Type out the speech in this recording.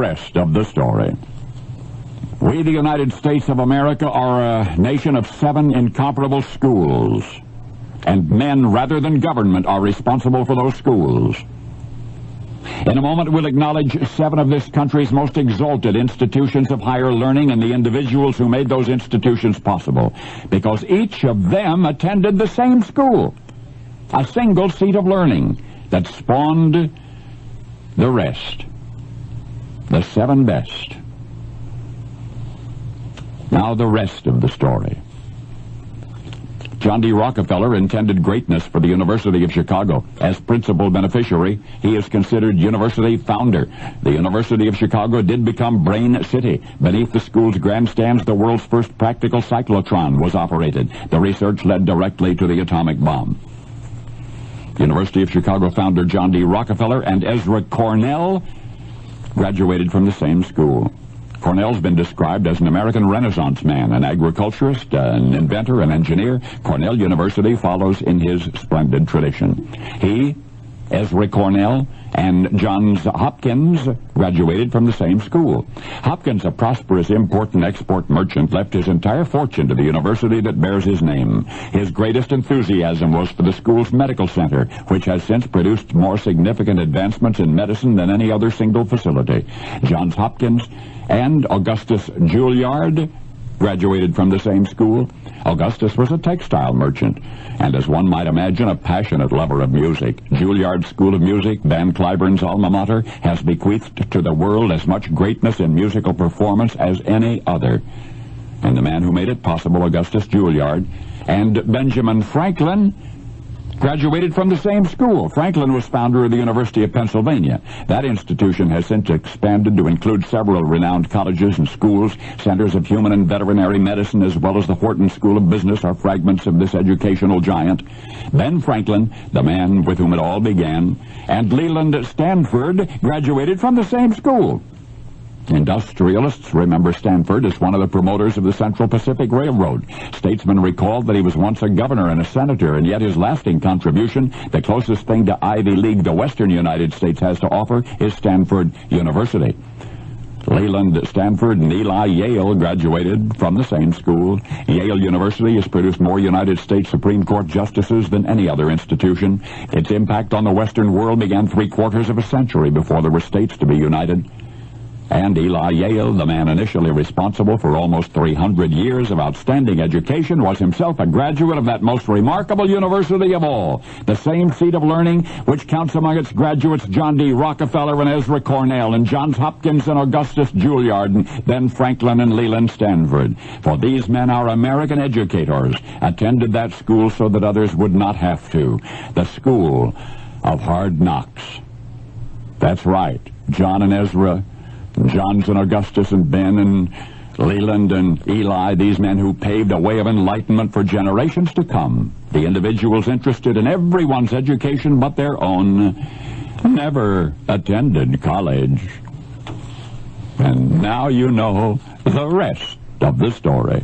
rest of the story. We, the United States of America, are a nation of 7 incomparable schools, and men rather than government are responsible for those schools. In a moment, we'll acknowledge 7 of this country's most exalted institutions of higher learning and the individuals who made those institutions possible, because each of them attended the same school, a single seat of learning that spawned the rest, the 7 best. Now the rest of the story. John D. Rockefeller intended greatness for the University of Chicago. As principal beneficiary, he is considered university founder. The University of Chicago did become Brain City. Beneath the school's grandstands, the world's first practical cyclotron was operated. The research led directly to the atomic bomb. University of Chicago founder John D. Rockefeller and Ezra Cornell graduated from the same school. Cornell's been described as an American Renaissance man, an agriculturist, an inventor, an engineer. Cornell University follows in his splendid tradition. He, Ezra Cornell, and Johns Hopkins graduated from the same school. Hopkins, a prosperous import and export merchant, left his entire fortune to the university that bears his name. His greatest enthusiasm was for the school's medical center, which has since produced more significant advancements in medicine than any other single facility. Johns Hopkins and Augustus Juilliard graduated from the same school. Augustus was a textile merchant, and as one might imagine, a passionate lover of music. Juilliard's School of Music, Van Cliburn's alma mater, has bequeathed to the world as much greatness in musical performance as any other. And the man who made it possible, Augustus Juilliard, and Benjamin Franklin, graduated from the same school. Franklin was founder of the University of Pennsylvania. That institution has since expanded to include several renowned colleges and schools. Centers of human and veterinary medicine, as well as the Wharton School of Business, are fragments of this educational giant. Ben Franklin, the man with whom it all began, and Leland Stanford graduated from the same school. Industrialists remember Stanford as one of the promoters of the Central Pacific Railroad. Statesmen recalled that he was once a governor and a senator, and yet his lasting contribution, the closest thing to Ivy League the Western United States has to offer, is Stanford University. Leland Stanford and Eli Yale graduated from the same school. Yale University has produced more United States Supreme Court justices than any other institution. Its impact on the Western world began 3/4 of a century before there were states to be united. And Eli Yale, the man initially responsible for almost 300 years of outstanding education, was himself a graduate of that most remarkable university of all, the same seat of learning which counts among its graduates John D. Rockefeller and Ezra Cornell and Johns Hopkins and Augustus Juilliard and Ben Franklin and Leland Stanford. For these men, our American educators, attended that school so that others would not have to. The school of hard knocks. That's right, John and Ezra, Johns and Augustus and Ben and Leland and Eli, these men who paved a way of enlightenment for generations to come. The individuals interested in everyone's education but their own never attended college. And now you know the rest of the story.